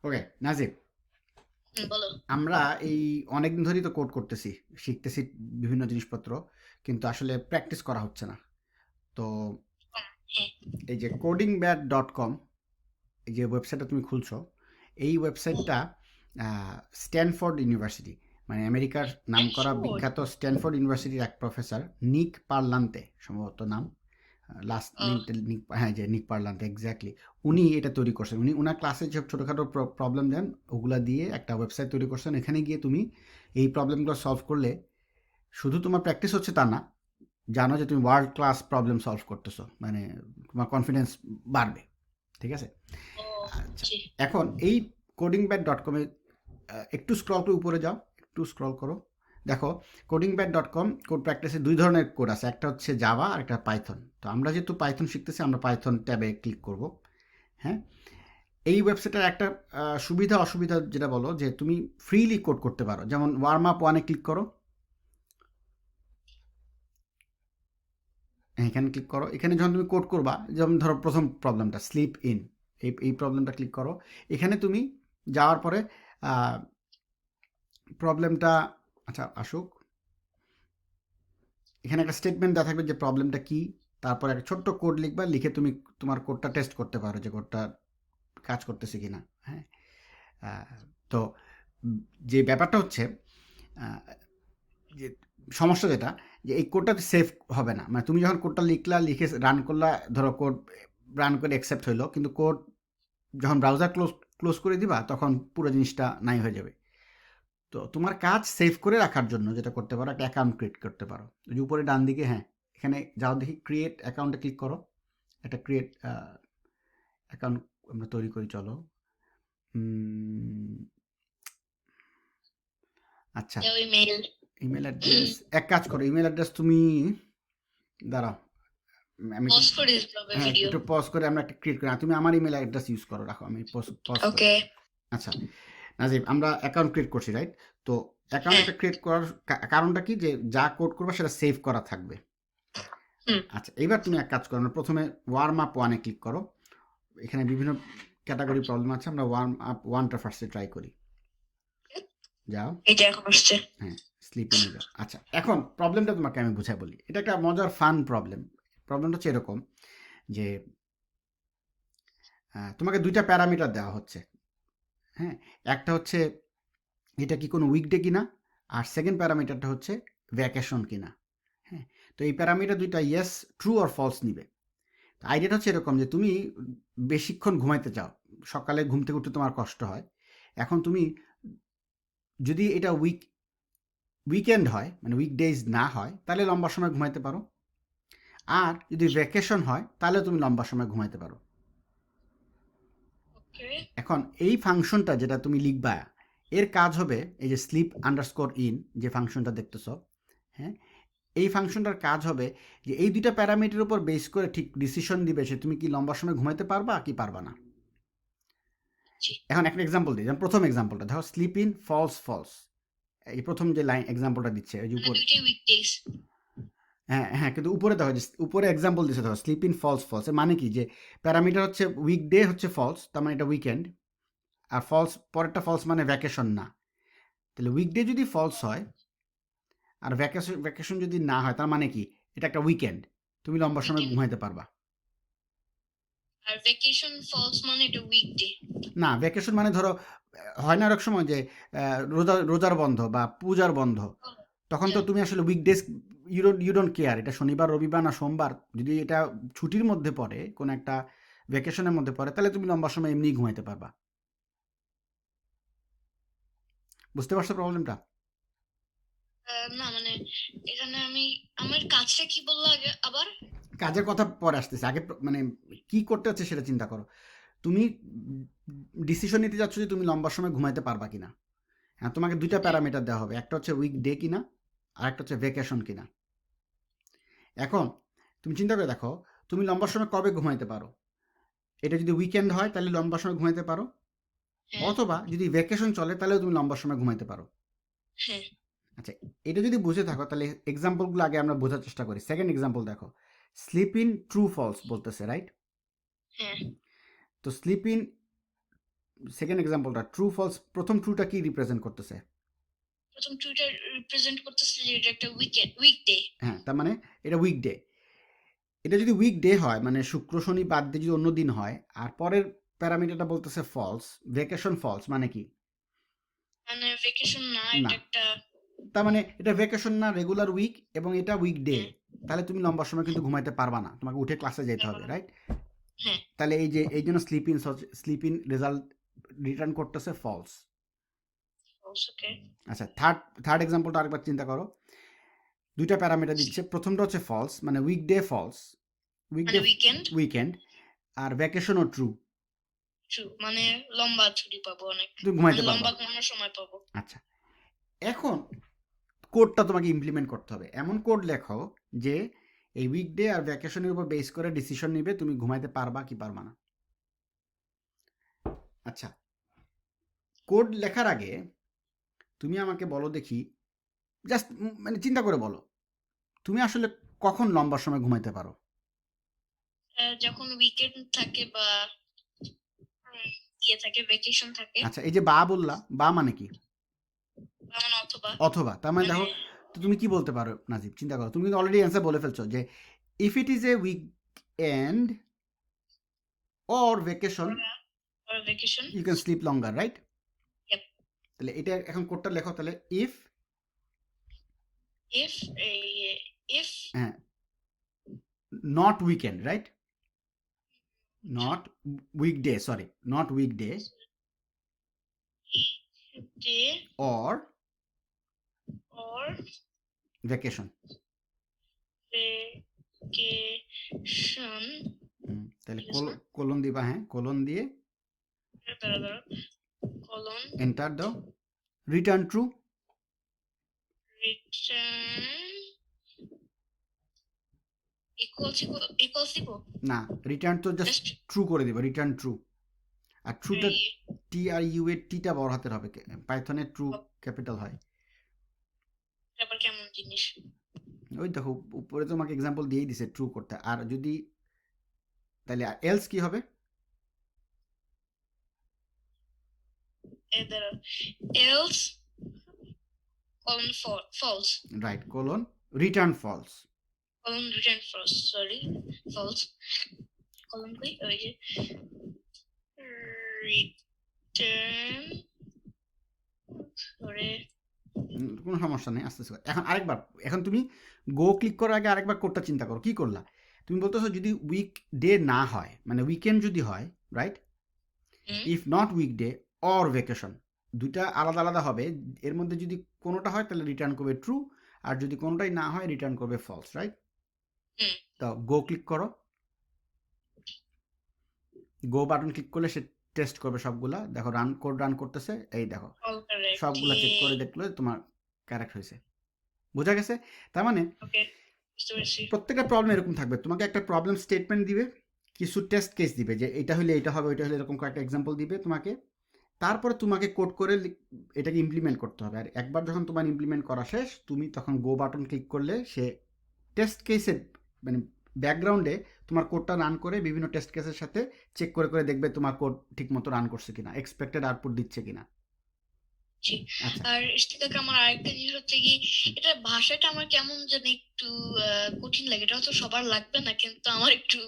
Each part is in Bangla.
ওকে নাজিব, বলো। আমরা এই অনেকদিন ধরেই তো কোড করতেছি, শিখতেছি বিভিন্ন জিনিসপত্র, কিন্তু আসলে প্র্যাকটিস করা হচ্ছে না। তো হ্যাঁ। এই যে codingbat.com, এই যে ওয়েবসাইটটা তুমি খুলছো, এই ওয়েবসাইটটা স্ট্যানফোর্ড ইউনিভার্সিটি, মানে আমেরিকার নামকরা স্ট্যানফোর্ড। বিখ্যাত স্ট্যানফোর্ড ইউনিভার্সিটির এক প্রফেসর, নিক পারলান্তে সম্ভবত নাম, লাস্ট নেমটা নিক, হ্যাঁ যে নিক পারলান্তে, এক্স্যাক্টলি। উনি এটা তৈরি করছেন, উনি ওনার ক্লাসে যে ছোটোখাটো প্রবলেম দেন ওগুলা দিয়ে একটা ওয়েবসাইট তৈরি করছেন। এখানে গিয়ে তুমি এই প্রবলেমগুলো সলভ করলে শুধু তোমার প্র্যাকটিস হচ্ছে তা না, জানো যে তুমি ওয়ার্ল্ড ক্লাস প্রবলেম সলভ করতেছো, মানে তোমার কনফিডেন্স বাড়বে। ঠিক আছে? ও, আচ্ছা, জি। এখন এই codingbat.com এ একটু স্ক্রল করে উপরে যাও, একটু স্ক্রল করো, দেখো codingbat.com কোড প্র্যাকটিসে দুই ধরনের কোড আছে, একটা হচ্ছে জাভা আর একটা পাইথন। তো আমরা যেহেতু পাইথন শিখতেছি, আমরা পাইথন ট্যাবে ক্লিক করব। হ্যাঁ, এই ওয়েবসাইটের একটা সুবিধা অসুবিধা যেটা বলো, যে তুমি ফ্রিলি কোড করতে পারো। যেমন ওয়ার্ম আপ ওয়ানে ক্লিক করো, এখানে ক্লিক করো। এখানে যখন তুমি কোড করবা, যেমন ধরো প্রথম প্রবলেমটা স্লিপ ইন, এই প্রবলেমটা ক্লিক করো। এখানে তুমি যাওয়ার পরে প্রবলেমটা, আচ্ছা আসুক, এখানে একটা স্টেটমেন্ট দেওয়া থাকবে যে প্রবলেমটা কি, তারপরে একটা ছোট্ট কোড লিখবা, লিখে তুমি তোমার কোডটা টেস্ট করতে পারো যে কোডটা কাজ করতেছে কিনা। হ্যাঁ, আহ, তো যে ব্যাপারটা হচ্ছে, আহ, যে সমস্যা যেটা, যে এই কোডটা সেভ হবে না। মানে তুমি যখন কোডটা লিখলা, লিখে রান করলা, ধরো কোড রান করে অ্যাকসেপ্ট হইলো, কিন্তু কোড যখন ব্রাউজার ক্লোজ ক্লোজ করে দিবা, তখন পুরো জিনিসটা নাই হয়ে যাবে। তো তোমার কাজ সেভ করে রাখার জন্য যেটা করতে পারো, একটা অ্যাকাউন্ট ক্রিয়েট করতে পারো। ওই যে উপরে ডান দিকে, হ্যাঁ, এখানে যাও, দেখি ক্রিয়েট অ্যাকাউন্টে ক্লিক করো। একটা ক্রিয়েট অ্যাকাউন্ট আমরা তৈরি করি, চলো। উম, আচ্ছা, দাও ইমেল। ইমেল অ্যাড্রেস, এক কাজ করো, ইমেল অ্যাড্রেস তুমি, দাঁড়াও, আমি একটু, পজ করে দিতে হবে হ্যাঁ ভিডিও। একটু পজ করে আমরা একটা ক্রিয়েট করি। তুমি আমার ইমেল অ্যাড্রেস ইউজ করো, রাখো, আমি পজ পজ করি। ওকে। আচ্ছা নাজিব, আমরা অ্যাকাউন্ট ক্রিয়েট করছি, রাইট? তো অ্যাকাউন্ট হ্যাঁ। একটা ক্রিয়েট করার কারণটা কি, যে যা কোড করবা সেটা সেভ করা থাকবে। হুম। আচ্ছা, এইবার তুমি এক কাজ করো, আমরা প্রথমে ওয়ার্ম আপ ওয়ানে ক্লিক করো। এখানে বিভিন্ন ক্যাটাগরি প্রবলেম আছে, আমরা ওয়ার্ম আপ ওয়ানটা ফার্স্টে ট্রাই করি। যাও, এই যে এখন আসছে। হ্যাঁ, স্লিপ ইনে যাও। আচ্ছা, এখন প্রবলেমটা তোমাকে আমি বুঝাই বলি, এটা একটা মজার ফান প্রবলেম। প্রবলেমটা হচ্ছে এরকম, যে তোমাকে দুইটা প্যারামিটার দেওয়া হচ্ছে। হ্যাঁ, একটা হচ্ছে এটা কি কোনো উইকডে কিনা, আর সেকেন্ড প্যারামিটারটা হচ্ছে ভ্যাকেশন কিনা। হ্যাঁ, তো এই প্যারামিটার দুইটা ইয়েস, ট্রু আর ফলস নিবে। আইডিয়াটা হচ্ছে এরকম, যে তুমি বেশিক্ষণ ঘুমাইতে চাও, সকালে ঘুম থেকে উঠতে তোমার কষ্ট হয়। এখন তুমি যদি এটা উইকেন্ড হয়, মানে উইকডেজ না হয়, তাহলে লম্বা সময় ঘুমাইতে পারো। আর যদি ভ্যাকেশন হয়, তাহলে তুমি লম্বা সময় ঘুমাইতে পারো। ওকে। এখন এই ফাংশনটা যেটা তুমি লিখবা, এর কাজ হবে এই যে স্লিপ আন্ডারস্কোর ইন, যে ফাংশনটা দেখতেছ, হ্যাঁ, এই ফাংশনটার কাজ হবে যে এই দুইটা প্যারামিটারের উপর বেস করে ঠিক ডিসিশন দিবে সে তুমি কি লম্বা সময় ঘুমাইতে পারবা কি পারবা না। জি। এখন একটা এক্সাম্পল দিই, যেমন প্রথম এক্সাম্পলটা দেখো, স্লিপ ইন ফলস ফলস, এই প্রথম যে লাইন এক্সাম্পলটা দিচ্ছে ওই যে মানে উপর, দুইটাই উইকডেজ। হ্যাঁ হ্যাঁ, কিন্তু উপরে দেখো, যে উপরে এক্সাম্পল দিচ্ছে দেখো, স্লিপ ইন ফলস ফলস, এর মানে কি, যে প্যারামিটার হচ্ছে উইকডে হচ্ছে ফলস, তার মানে এটা উইকেন্ড। আর ফলস পরেরটা ফলস মানে ভ্যাকেশন না। তাহলে উইকডে যদি ফলস হয় আর ভ্যাকেশন ভ্যাকেশন যদি না হয়, তার মানে কি, এটা একটা উইকেন্ড, তুমি লম্বা সময় উইকেন্ড। ঘুমাইতে পারবা। আর ভ্যাকেশন ফলস মানে এটা উইকডে। না, ভ্যাকেশন মানে ধরো, হয় না অনেক সময় যে রোজার বন্ধ বা পূজার বন্ধ, তখন আচ্ছা। তো তুমি আসলে উইকডেজ, ইউ ডোন্ট কেয়ার এটা শনিবার রবিবার না সোমবার। যদি এটা ছুটির মধ্যে পড়ে, কোনো একটা ভ্যাকেশনের মধ্যে পড়ে, তাহলে তুমি লম্বা সময় এমনিই ঘুমাইতে পারবা। বুঝতে পারছো প্রবলেমটা? না মানে এখানে আমি আমার কাজটা কি বললো আগে আবার? কাজের কথা পরে আসতেছে, আগে মানে কি করতে হচ্ছে সেটা চিন্তা করো। তুমি ডিসিশন নিতে যাচ্ছ যে তুমি লম্বা সময় ঘুমাইতে পারবা কিনা। হ্যাঁ, তোমাকে দুইটা হ্যাঁ। প্যারামিটার দেওয়া হবে, একটা হচ্ছে উইক ডে কিনা, আর একটা হচ্ছে ভ্যাকেশন কিনা। এখন তুমি চিন্তা করে দেখো, তুমি লম্বা সময় কবে ঘুমাইতে পারো। এটা যদি উইকেন্ড হয় তাহলে লম্বা সময় ঘুমাইতে পারো, হ্যাঁ। অথবা যদি ভ্যাকেশন চলে তাহলেও তুমি লম্বা সময় ঘুমাইতে পারো। হ্যাঁ। আচ্ছা, এটা যদি বুঝে থাকো, তাহলে এক্সাম্পলগুলো আগে আমরা বোঝার চেষ্টা করি। সেকেন্ড এক্সাম্পল দেখো, স্লিপ ইন ট্রু ফলস বলতেছে, রাইট? হ্যাঁ। তো স্লিপ ইন সেকেন্ড এক্সাম্পলটা ট্রু ফলস, প্রথম ট্রুটা কি রিপ্রেজেন্ট করতেছে? প্রথম টুইটার রিপ্রেজেন্ট করতেছে যে এটা একটা উইকডে। হ্যাঁ, তার মানে এটা উইকডে। এটা যদি উইকডে হয় মানে শুক্র শনি বাদ দিয়ে যদি অন্য দিন হয়, আর পরের প্যারামিটারটা বলতেছে ফলস, ভ্যাকেশন ফলস মানে কি? মানে ভ্যাকেশন না, না, এটা একটা তার মানে এটা ভ্যাকেশন না, রেগুলার উইক, এবং এটা উইকডে। হ্যাঁ, তাহলে তুমি লম্বা সময় কিন্তু ঘুমাইতে পারবা না, তোমাকে উঠে ক্লাসে যেতে পারবো হবে, না। রাইট? হ্যাঁ, তাহলে এই জন্য স্লিপ ইন রেজাল্ট রিটার্ন করতেছে ফলস। ওকে। আচ্ছা, থার্ড এক্সাম্পলটা আরেকবার চিন্তা করো। দুইটা প্যারামিটার দিচ্ছে, প্রথমটা হচ্ছে ফলস মানে উইকডে ফলস, মানে উইকডে উইকেন্ড উইকেন্ড, আর ভ্যাকেশনও ট্রু, ট্রু, মানে লম্বা ছুটি পাবো অনেক, তুমি মানে ঘুমাইতে পারবা। লম্বা ঘুমানোর সময় পাবো। আচ্ছা, এখন কোডটা তোমাকে ইমপ্লিমেন্ট করতে হবে। এমন কোড লেখো যে এই উইকডে আর ভ্যাকেশনের উপর বেস করে ডিসিশন নিবে তুমি ঘুমাইতে পারবা কি পারবা না। আচ্ছা, কোড লেখার আগে তুমি আমাকে বলো দেখি, জাস্ট মানে চিন্তা করে বলো, তুমি আসলে কখন লম্বা সময় ঘুমাইতে পারো? যখন উইকেন্ড থাকে বা ইয়ে থাকে, ভ্যাকেশন থাকে, আচ্ছা, এই যে বা বললা, বা মানে কি? বা মানে অথবা অথবা, তার মানে মানে দেখো, তো তুমি কি বলতে পারো নাজিব, চিন্তা করো, তুমি কিন্তু অলরেডি অ্যান্সার বলে ফেলছো যে if it is a weekend or vacation vacation. You can sleep longer, right? তাহলে এটা এখন কোডটা লেখো তাহলে, ইফ, ইফ ইফ হ্যাঁ, not weekend, right? Not weekday, sorry, not weekday day or or vacation. Vacation. তাহলে ঠিক আছে না? কোলন দিবা, হ্যাঁ, কোলন দিয়ে দাঁড়া কলন এন্টার দাও, রিটার্ন ট্রু। রিটার্ন ইকুয়ালস দিব। না, রিটার্ন তো জাস্ট জাস্ট ট্রু করে দিবা, রিটার্ন ট্রু। আর ট্রুটা টি আর ইউ এর টিটা বড় হাতের হবে, পাইথনের ট্রু ক্যাপিটাল হয়। আবার কেমন জিনিস? ওই দেখো উপরে তোমাকে এক্সাম্পল দিয়েই দিছে ট্রু করতে। আর যদি, তাহলে এলস কি হবে? দাঁড়া, else colon false, right, colon return false. Colon return false, sorry false, colon কই ওই যে রিটার্ন করে। কোনো সমস্যা নেই, আস্তে আস্তে। এখন আরেকবার, এখন তুমি গো ক্লিক করার আগে আরেকবার কোডটা চিন্তা করো, কি করলা? তুমি বলতেছো যদি উইক ডে না হয় মানে উইকেন্ড যদি হয়, right? If not weekday or vacation, দুইটা আলাদা আলাদা হবে। এর মধ্যে যদি কোনোটা হয় তাহলে রিটার্ন করবে ট্রু, আর যদি কোনোটাই না হয় রিটার্ন করবে ফলস, রাইট? তো গো ক্লিক করো, গো বাটন ক্লিক করলে সে টেস্ট করবে সবগুলা। দেখো কোড রান করতেছে, এই দেখো অল কারেক্ট। সবগুলা চেক করে দেখলো তোমার কারেক্ট হয়েছে। বোঝা গেছে? তার মানে ওকে, বুঝতে পেরেছি। প্রত্যেকটা প্রবলেম এরকম থাকবে, তোমাকে একটা প্রবলেম স্টেটমেন্ট দিবে, কিছু টেস্ট কেস দিবে যে এটা হলে এটা হবে, ওইটা হলে এরকম কয়েকটা এক্সাম্পল দিবে তোমাকে। তারপরে তোমাকে কোড করে এটাকে ইমপ্লিমেন্ট করতে হবে। আর একবার যখন তোমার ইমপ্লিমেন্ট করা শেষ, তুমি তখন গো বাটন ক্লিক করলে সে টেস্ট কেসের মানে ব্যাকগ্রাউন্ডে তোমার কোডটা রান করে বিভিন্ন টেস্ট কেসের সাথে চেক করে করে দেখবে তোমার কোড ঠিক মতো রান করছে কিনা, এক্সপেক্টেড আউটপুট দিচ্ছে কিনা। আচ্ছা, আর ইশতিকাক, আমার আরেকটা জিনিস হচ্ছে কি, এটা ভাষাটা আমার কেমন জানি একটু কঠিন লাগে। এটা তো সবার লাগবে না, কিন্তু আমার একটু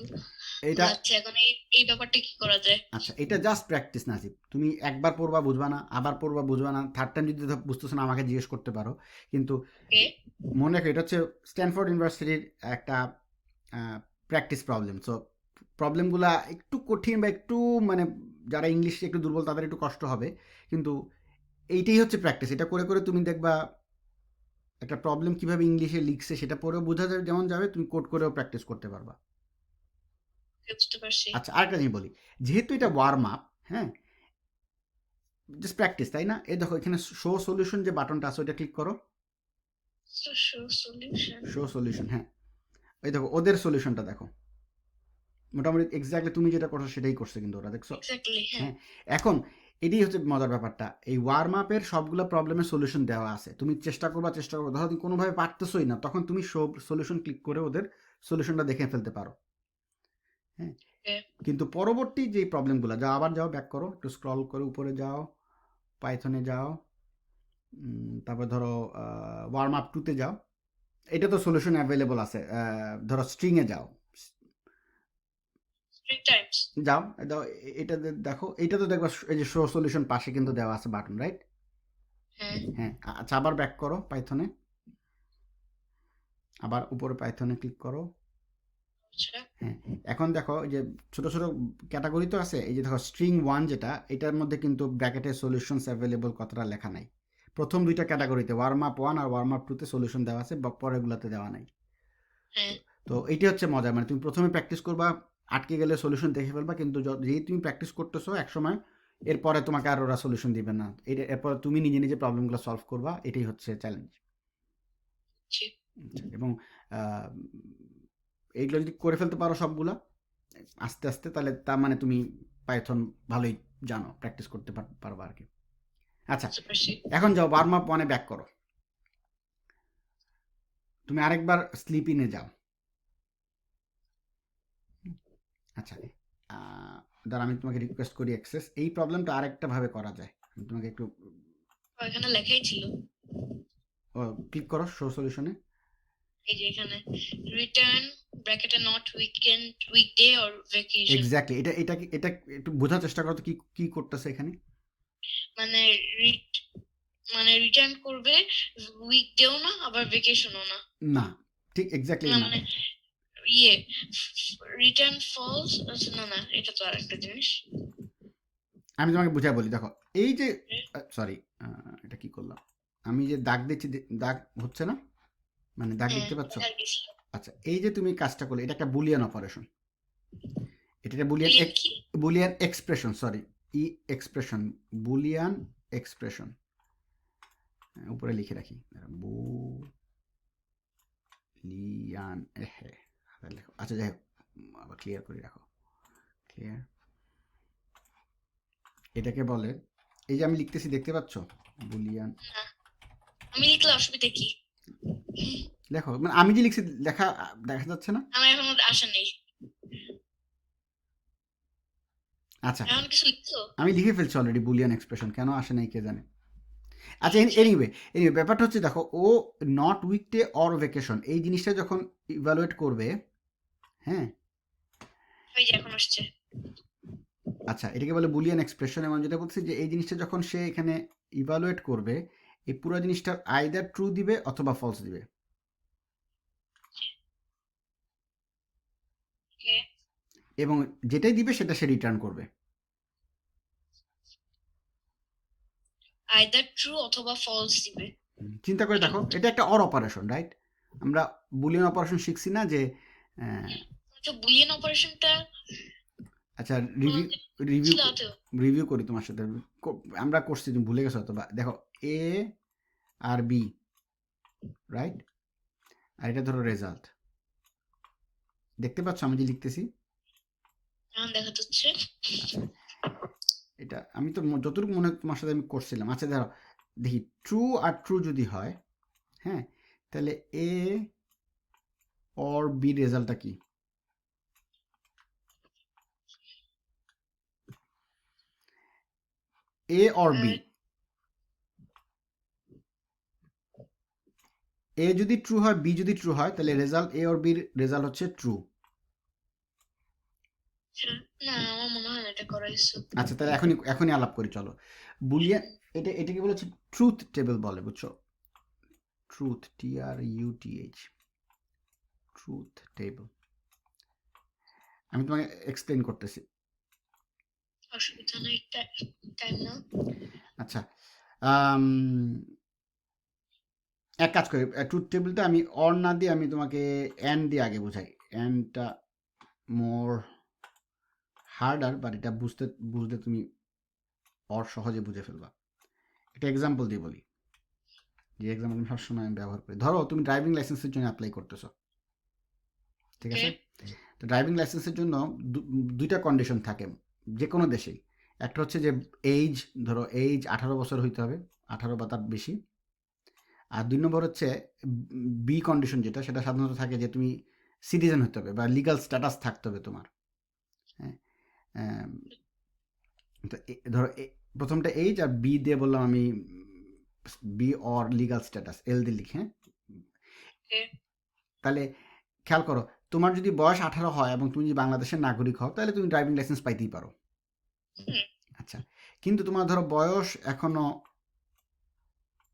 এটা লাগছে এখন। এই ব্যাপারটা কি করা যায়? আচ্ছা, এটা জাস্ট প্র্যাকটিস নাজিব। তুমি একবার পড়বা বুঝবা না, আবার পড়বা বুঝবা না, থার্ড টাইম যদি বুঝতেছো না আমাকে জিজ্ঞেস করতে পারো। কিন্তু ওকে, মনে রাখো এটা হচ্ছে স্ট্যানফোর্ড ইউনিভার্সিটির একটা প্র্যাকটিস প্রবলেম। সো প্রবলেমগুলা একটু কঠিন বা একটু মানে যারা ইংলিশে একটু দুর্বল তাদের একটু কষ্ট হবে, কিন্তু এইটাই হচ্ছে প্র্যাকটিস। এটা করে করে তুমি দেখবা একটা প্রবলেম কিভাবে ইংলিশে লিখছে সেটা পড়েও বোঝা যাবে, যেমন যাবে তুমি কোড করেও প্র্যাকটিস করতে পারবা। বুঝতে পারছি। আচ্ছা, আরেকটা জিনিস বলি, যেহেতু এটা ওয়ার্ম আপ, হ্যাঁ, জাস্ট প্র্যাকটিস, তাই না? এই দেখো এখানে শো সলিউশন যে বাটনটা আছে ওইটা ক্লিক করো, সলিউশন। শো সলিউশন, হ্যাঁ, এই দেখো ওদের সলিউশনটা দেখো, মোটামুটি এক্স্যাক্টলি তুমি যেটা করছো সেটাই করছে কিন্তু ওরা, দেখছো? এক্স্যাক্টলি, হ্যাঁ। হ্যাঁ, এখন এটাই হচ্ছে মজার ব্যাপারটা, এই ওয়ার্ম আপের সবগুলো প্রবলেমের সলিউশন দেওয়া আছে। তুমি চেষ্টা করবা, ধরো তুমি কোনোভাবে পারতেছোই না, তখন তুমি সব সলিউশন ক্লিক করে ওদের সলিউশনটা দেখে ফেলতে পারো। হ্যাঁ, Okay. কিন্তু পরবর্তী যে প্রবলেমগুলো, যাও আবার যাও, ব্যাক করো, একটু স্ক্রল করে উপরে যাও, পাইথনে যাও, তারপর ধরো ওয়ার্ম আপ টুতে যাও। এটা তো সলিউশন অ্যাভেলেবল আছে। ধরো স্ট্রিংয়ে যাও, Three times. যাও দাও, এটা দেখো, এটা তো দেখবা এই যে শো সলিউশন পাশে কিন্তু দেওয়া আছে বাটন, রাইট? হ্যাঁ। হ্যাঁ, আচ্ছা আবার ব্যাক করো পাইথনে, আবার উপরে পাইথনে ক্লিক করো। আচ্ছা। হ্যাঁ, এখন দেখো এই যে ছোট ছোট ক্যাটাগরি তো আছে, এই যে দেখো স্ট্রিং 1 যেটা, এটার মধ্যে কিন্তু ব্র্যাকেটে সলিউশনস অ্যাভেলেবল কথাটা লেখা নাই। প্রথম দুইটা ক্যাটাগরিতে ওয়ার্ম আপ 1 আর ওয়ার্ম আপ 2 তে সলিউশন দেওয়া আছে, পরেরগুলোতে দেওয়া নাই। হ্যাঁ। তো এইটা হচ্ছে মজা, মানে তুমি প্রথমে প্র্যাকটিস করবা, আটকে গেলে সলিউশন দেখে ফেলবা, কিন্তু যেই তুমি প্র্যাকটিস করতেছো একসময়, এরপরে তোমাকে আর ওরা সলিউশন দিবে না, এটা এরপর তুমি নিজে নিজে প্রবলেমগুলো সলভ করবা, এটাই হচ্ছে চ্যালেঞ্জ। জি। এবং আহ, এইগুলো যদি করে ফেলতে পারো সবগুলা আস্তে আস্তে, তাহলে তার মানে তুমি পাইথন ভালোই জানো, প্র্যাকটিস করতে পারবা আর কি। আচ্ছা, বুঝতে পারছি। এখন যাও ওয়ার্ম আপ 1 ব্যাক করো, তুমি আরেকবার স্লিপ ইনে যাও। আচ্ছা, দাঁড়া আমি তোমাকে রিকোয়েস্ট করি অ্যাক্সেস, এই প্রবলেমটা আরেকটা ভাবে করা যায়, আমি তোমাকে একটু এখানে লেখাই ছিল। ক্লিক করো শো সলিউশনে। এই যে এখানে রিটার্ন ব্র্যাকেটে not weekend, weekday or vacation. Exactly, এটা এটা এটা একটু বোঝার চেষ্টা করো তো, কি কি করতেছে এখানে। মানে মানে রিটার্ন করবে উইকডেও না আবার ভ্যাকেশনও না। না, ঠিক এক্স্যাক্টলি না না। মানে ইয়ে রিটার্ন ফলস। আচ্ছা না না, এটা তো আরেকটা জিনিস। আমি তোমাকে বুঝাই বলি, দেখো এই যে, সরি এটা কি করলাম, আমি যে দাগ দিচ্ছি, দাগ হচ্ছে না, মানে দাগ হ্যাঁ, দেখতে পাচ্ছ। আর কি ছিল? আচ্ছা, এই যে তুমি কাজটা করলে, এটা একটা বুলিয়ান অপারেশন, এটা একটা বুলিয়ান Boolean কি? Boolean expression, sorry, expression, Boolean expression. উপরে লিখে রাখি, বুলিয়ান, হ্যাঁ লেখো, আচ্ছা যাই হোক, আবার ক্লিয়ার করে রাখো, ক্লিয়ার। এটাকে বলে, এই যে আমি লিখতেছি দেখতে পাচ্ছ, বুলিয়ান। না, আমি লিখলে অসুবিধা কি? লেখো, মানে আমি যে লিখছি লেখা দেখা যাচ্ছে না। আমার এখনো আসা নেই। আচ্ছা, এখন কিছু লিখছো? আমি লিখে ফেলছি অলরেডি বুলিয়ান এক্সপ্রেশন, কেন আসে নাই কে জানে। আচ্ছা, আচ্ছা, এনিওয়ে, ব্যাপারটা হচ্ছে দেখো, ও নট উইকডে অর ভ্যাকেশন এই জিনিসটা যখন ইভালুয়েট করবে, হ্যাঁ, ওই যে এখন আসছে। আচ্ছা এটাকে বলে বুলিয়ান এক্সপ্রেশন, এবং যেটা বলছি যে এই জিনিসটা যখন সে এখানে ইভালুয়েট করবে, এই পুরো জিনিসটা আইদার ট্রু দিবে অথবা ফলস দিবে। Okay. এবং যেটাই দিবে সেটা সে রিটার্ন করবে। আইদার ট্রু অথবা ফলস দিবে। চিন্তা করে দেখো, এটা একটা অর অপারেশন, রাইট? আমরা বুলিয়ান অপারেশন শিখছি না যে, তো বুলিয়ান অপারেশনটা আচ্ছা রিভিউ রিভিউ ছিল আদৌ? রিভিউ করি তোমার সাথে, আমরা করছি, তুমি ভুলে গেছো হয়তো বা। দেখো এ আর বি, রাইট? আর এটা ধরো রেজাল্ট, দেখতে পাচ্ছ আমি যে লিখতেছি। এখন দেখা যাচ্ছে। আচ্ছা, এটা আমি তো যতটুকু মনে হয় তোমার সাথে আমি করছিলাম। আচ্ছা ধরো, দেখি ট্রু আর ট্রু যদি হয়, হ্যাঁ, তাহলে এ অর বি রেজাল্টটা কি? এ অর বি, এ যদি ট্রু হয়, বি যদি ট্রু হয়, তাহলে রেজাল্ট এ অর বির রেজাল্ট হচ্ছে ট্রু। না, আমার মনে হয় না এটা করা কিছু। আচ্ছা, তাহলে এখনই আলাপ করি, চলো। বুলিয়ান, এটাকে বলেছে ট্রুথ টেবিল বলে, বুঝছো? Truth, TRUTH, truth table. আমি তোমাকে এক্সপ্লেন করতেছি। অসুবিধা নেই, টাইম না। আচ্ছা, এক কাজ করি, ট্রুথ টেবিলটা আমি অর না দিয়ে আমি তোমাকে এন দিয়ে আগে বুঝাই। এনটা মোর হার্ডার, বাট এটা বুঝতে তুমি অর সহজে বুঝে ফেলবা। একটা এক্সাম্পল দিয়ে বলি, যে এক্সাম্পল আমি সবসময় আমি ব্যবহার করি। ধরো তুমি ড্রাইভিং লাইসেন্সের জন্য অ্যাপ্লাই করতেছো, ঠিক আছে? তো ড্রাইভিং লাইসেন্সের জন্য দুইটা কন্ডিশন থাকে যে কোনো দেশেই। একটা হচ্ছে যে এইজ, ধরো এইজ 18 বছর হইতে হবে, 18 বা তার বেশি। আর 2 নম্বর হচ্ছে বি কন্ডিশন, যেটা সেটা সাধারণত থাকে যে তুমি সিটিজেন হতে হবে বা লিগাল স্ট্যাটাস থাকতে হবে তোমার, হ্যাঁ তো ধরো প্রথমটা এইজ আর বি দিয়ে বললাম আমি বি অর লিগাল স্ট্যাটাস এল দিয়ে লিখে তাহলে খেয়াল করো তোমার যদি বয়স 18 হয় এবং তুমি যদি বাংলাদেশের নাগরিক হও তাহলে তুমি ড্রাইভিং লাইসেন্স পাইতেই পারো আচ্ছা কিন্তু তোমার ধরো বয়স এখনো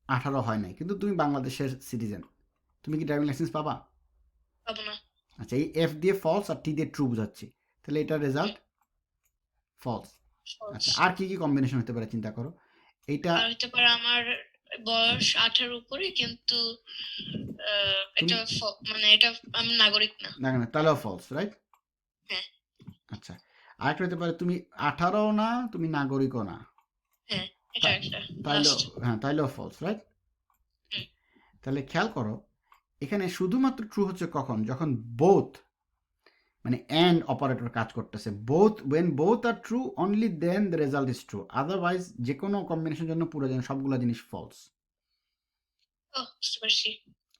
18 হয় নাই কিন্তু তুমি বাংলাদেশের সিটিজেন তুমি কি ড্রাইভিং লাইসেন্স পাবা আচ্ছা এই এফ দিয়ে ফলস আর টি দিয়ে ট্রু বোঝাচ্ছি তাহলে এটার রেজাল্ট ফলস আচ্ছা আর কি কি কম্বিনেশন হতে পারে চিন্তা করো এইটা হতে পারে আমার বয়স 18 উপরে কিন্তু এটা মানে এটা আমি নাগরিক না তাহলেও ফলস রাইট হ্যাঁ আচ্ছা আরেকটা হতে পারে তুমি 18ও না তুমি নাগরিকও না হ্যাঁ এটা একটা তাইলেও ফলস রাইট তাহলে খেয়াল করো এখানে শুধুমাত্র ট্রু হচ্ছে কখন যখন বোথ মানে অ্যান্ড অপারেটর কাজ করতেছে when both are true only then the result is true otherwise যে কোনো কম্বিনেশনের জন্য পুরো সবগুলো জিনিস ফলস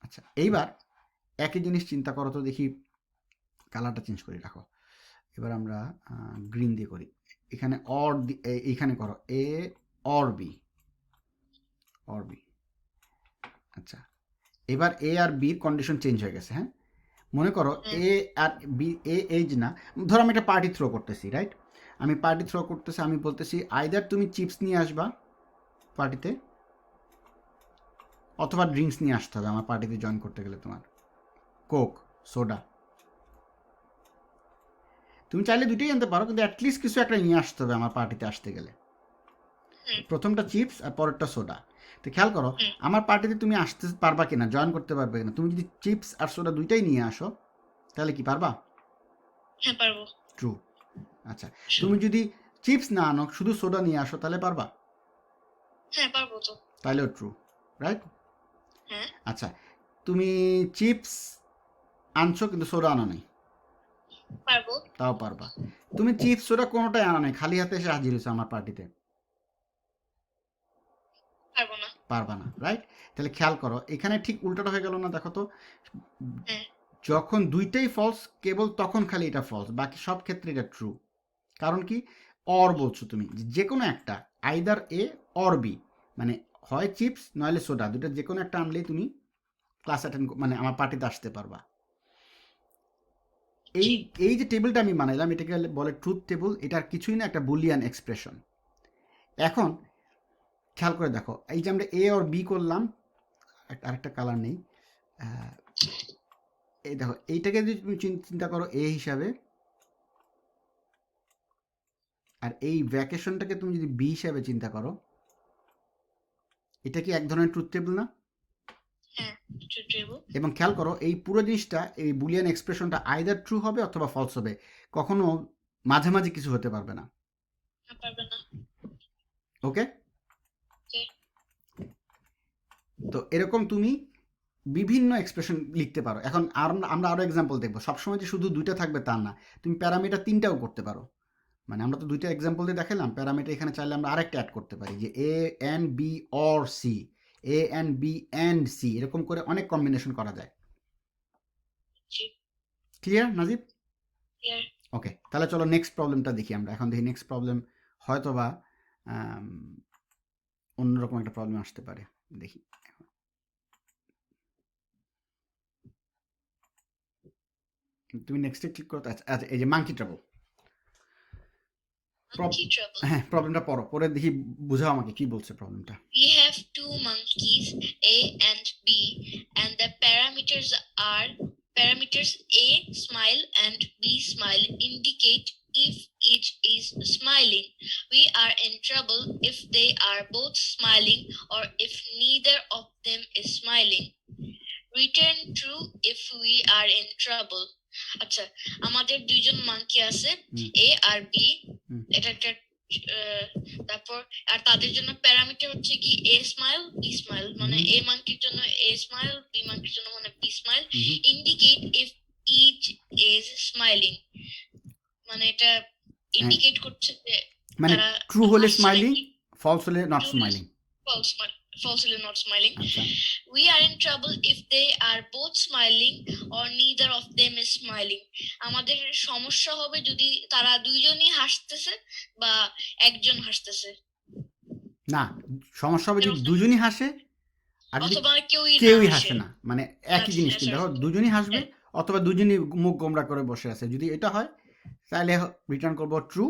আচ্ছা এইবার একই জিনিস চিন্তা করো তো দেখি কালারটা চেঞ্জ করে রাখো এবার আমরা গ্রিন দিয়ে করি এখানে এইখানে করো এ অর বি আচ্ছা এবার এ আর বির কন্ডিশন চেঞ্জ হয়ে গেছে হ্যাঁ মনে করো এ আর বি এজ না ধরো আমি একটা পার্টি থ্রো করতেছি রাইট আমি পার্টি থ্রো করতেছি আমি বলতেছি আইদার তুমি চিপস নিয়ে আসবা পার্টিতে অথবা ড্রিঙ্কস নিয়ে আসতে হবে আমার পার্টিতে জয়েন করতে গেলে তোমার কোক সোডা তুমি চাইলে দুটোই আনতে পারো কিন্তু অ্যাটলিস্ট কিছু একটা নিয়ে আসতে হবে আমার পার্টিতে আসতে গেলে প্রথমটা চিপস আর পরেরটা সোডা তো খেয়াল করো আমার পার্টিতে তুমি আসতে পারবা কিনা জয়েন করতে পারবে কিনা তুমি যদি চিপস আর সোডা দুইটাই নিয়ে আসো তাহলে কি পারবা হ্যাঁ পারবো ট্রু আচ্ছা তুমি যদি চিপস না আনো শুধু সোডা নিয়ে আসো তাহলে পারবা হ্যাঁ পারবো তো তাহলেও ট্রু রাইট হ্যাঁ আচ্ছা তুমি চিপস আনছো কিন্তু সোডা আনো নাই পারবো তাও পারবা তুমি চিপস সোডা কোনোটাই আনো নাই খালি হাতে এসে হাজির হয়েছো আমার পার্টিতে পারবা না রাইট তাহলে খেয়াল করো এখানে ঠিক উল্টাটা হয়ে গেল না দেখো তো যখন দুইটাই ফলস কেবল তখন খালি এটা ফলস বাকি সব ক্ষেত্রে এটা ট্রু কারণ কি অর বলছো তুমি যে কোনো একটা আইদার এ অর বি মানে হয় চিপস নইলে সোডা দুটো যে কোনো একটা আনলেই তুমি ক্লাস অ্যাটেন্ড মানে আমার পার্টিতে আসতে পারবা এই যে টেবিলটা আমি বানাইলাম এটাকে বলে ট্রুথ টেবিল এটার কিছুই না একটা বুলিয়ান এক্সপ্রেশন এখন খেয়াল করে দেখো এই যে আমরা এ আর বি করলাম আরেকটা কালার নেই এই দেখো এইটাকে যদি তুমি চিন্তা করো এ হিসাবে আর এই ভ্যাকেশনটাকে তুমি যদি বি হিসাবে চিন্তা করো এটা কি এক ধরনের ট্রুথ টেবিল না এবং খেয়াল করো এই পুরো জিনিসটা এই বুলিয়ান এক্সপ্রেশনটা আইদার ট্রু হবে অথবা ফলস হবে কখনো মাঝামাঝি কিছু হতে পারবে না ওকে তো এরকম তুমি বিভিন্ন এক্সপ্রেশন লিখতে পারো এখন আমরা আরো এক্সাম্পল দেখবো সবসময় যে শুধু দুইটা থাকবে তা না তুমি প্যারামিটার তিনটাও করতে পারো মানে আমরা তো দুইটা এক্সাম্পল দিয়ে দেখালাম প্যারামিটার এখানে চাইলে আমরা আরেকটা অ্যাড করতে পারি যে a and b or c a and b and c এরকম করে অনেক কম্বিনেশন করা যায় ক্লিয়ার নাজিব ওকে তাহলে চলো নেক্সট প্রবলেমটা দেখি আমরা এখন দেখি নেক্সট প্রবলেম হয়তো বা অন্যরকম একটা প্রবলেম আসতে পারে দেখি তুমি নেক্সটে ক্লিক করতে আচ্ছা এই যে মাঙ্কি ট্রাবল হ্যাঁ প্রবলেমটা পরে দেখি বুঝাও আমাকে কি বলছে প্রবলেমটা We have two monkeys A and B and the parameters A smile and B smile indicate if each is smiling. We are in trouble if they are both smiling or if neither of them is smiling. Return true if we are in trouble. আচ্ছা আমাদের দুইজন মাঙ্কি আছে এ আর বি এটা একটা তারপর আর তাদের জন্য প্যারামিটার হচ্ছে কি এ স্মাইল বি স্মাইল মানে এ মাঙ্কির জন্য এ স্মাইল বি মাঙ্কির জন্য মানে b smile indicate if each is smiling মানে এটা ইন্ডিকেট করছে যে মানে ট্রু হলে স্মাইলিং ফলস হলে not smiling false falsely not smiling. আচ্ছা We are in trouble if they are both smiling or neither of them is smiling. আমাদের সমস্যা হবে যদি তারা দুইজনই হাসতেছে বা একজন হাসতেছে, না, সমস্যা হবে যদি এরকম। দুজনই হাসে আর যদি অথবা কেউই না কেউই হাসে। হাসে না, মানে একই আচ্ছা, জিনিস হ্যাঁ, কিন্তু দেখো sorry. দুজনই হাসবে হ্যাঁ। অথবা দুজনই মুখ গোমড়া করে বসে আছে, যদি এটা হয় তাহলে রিটার্ন করব ট্রু,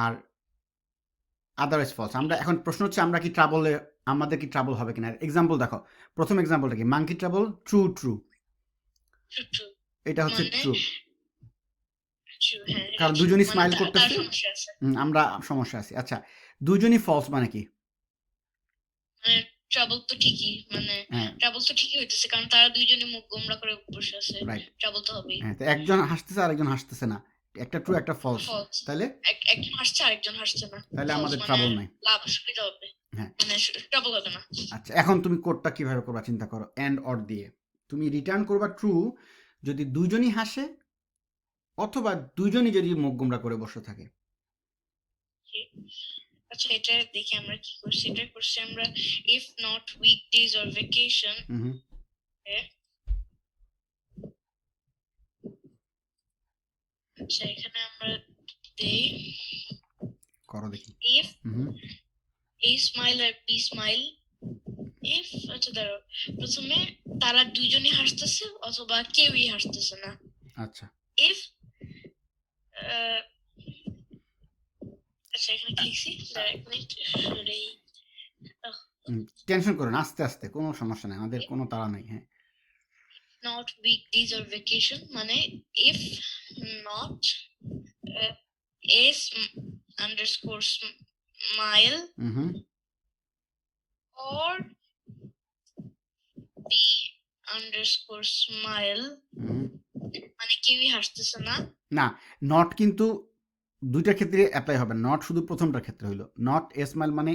আর আদারওয়াইজ ফলস। আমরা এখন প্রশ্ন হচ্ছে আমরা কি ট্রাবলে, আমাদের কি ট্রাবল হবে কিনা। এক্সাম্পল দেখো, প্রথম এক্সাম্পলটা কি, monkey trouble, true true, True, true. এটা হচ্ছে মানে ট্রু, true, হ্যাঁ, এটা কারণ true. দুজনই মানে স্মাইল তার করতেছে, সমস্যা আছে। আমরা সমস্যা আছি। আচ্ছা, দুজনই ফলস মানে কি? মানে ট্রাবল তো ঠিকই, মানে হ্যাঁ ট্রাবল তো ঠিকই হইতেছে, কারণ তারা দুইজনই মুখ গোমড়া করে বসে আছে। রাইট, ট্রাবল তো হবেই। হ্যাঁ, তো একজন হাসতেছে আর একজন হাসতেছে না, একটা ট্রু একটা ফলস, ফলস। তাহলে একজন হাসছে আরেকজন হাসছে না। তাহলে ফলস আমাদের মানে ট্রাবল নাই। লাভ সুবিধা হবে, হ্যাঁ মানে ট্রাবল হবে না। আচ্ছা, এখন তুমি কোডটা কিভাবে করবা চিন্তা করো, এন্ড অর দিয়ে তুমি রিটার্ন করবা ট্রু যদি দুজনই হাসে অথবা দুজনই যদি মুখ গোমড়া করে বসে থাকে। আচ্ছা, এটা দেখি আমরা কি করছি। এটা করছি আমরা if not weekdays or vacation. Hmm আচ্ছা, এখানে আমরা দেই করো দেখি। ইফ হুম এ স্মাইল আর বি স্মাইল, ইফ, আচ্ছা দাঁড়াও, প্রথমে তারা দুইজনই হাসতেছে অথবা কেউই হাসতেছে না। আচ্ছা ইফ, আচ্ছা এখানে কি লিখছি, দাঁড়াও এক মিনিট, সরি। টেনশন করো না, আস্তে আস্তে, কোনো সমস্যা নেই, আমাদের কোনো তাড়া নেই। হ্যাঁ নট উইকডেজ অর ভ্যাকেশন মানে if not S underscore smile hmm or B underscore smile hmm মানে কেউই হাসতেছে না। না, নট কিন্তু দুইটা ক্ষেত্রে অ্যাপ্লাই হবে, নট শুধু প্রথমটার ক্ষেত্রে হইলো, নট এ স্মাইল মানে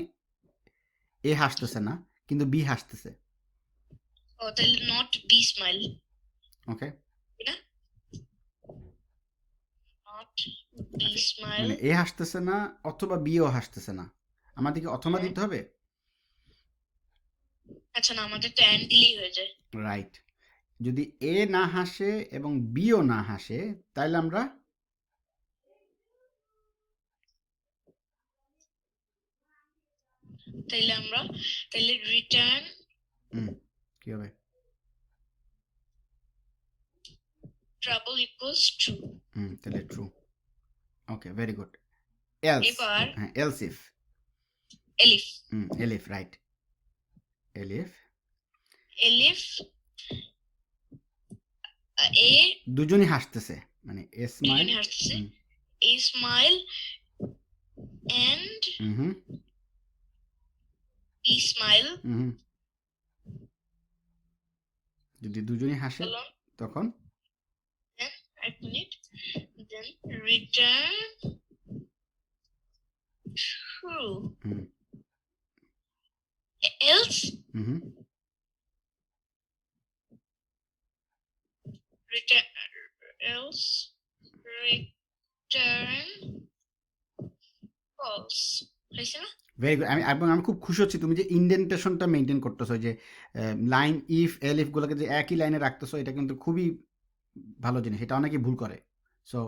এ হাসতেছে না কিন্তু বি হাসতেছে। ও তাহলে নট বি স্মাইল, ওকে, না, নট বি স্মাইল। মানে এ হাসতেছে না অথবা বিও হাসতেছে না, আমাদেরকে অথবা হ্যাঁ। দিতে হবে। আচ্ছা না, আমাদের তো অ্যান্ড দিলেই হয়ে যায়। রাইট, যদি এ না হাসে এবং বিও না হাসে তাহলে আমরা তাহলে রিটার্ন কি হবে, ট্রাবল ইকুয়ালস ট্রু। তাহলে true. Okay, very good. Else, এবার হ্যাঁ else if, elif, elif, right, elif elif A দুজনই হাসতেছে, মানে এ স্মাইল, দুজনে হাসতেছে, A smile and B smile, যদি দুজনই হাসে তখন এক minute, then return true, else return false. হয়েছে না? Very good. আমি খুব খুশি হচ্ছি তুমি যে ইন্ডেন্টেশনটা মেনটেন করতেছো, যে লাইন ইফ এলিফ গুলোকে যে একই লাইনে রাখতেছো, এটা কিন্তু খুবই ভালো জিনিস, এটা অনেকেই ভুল করে। So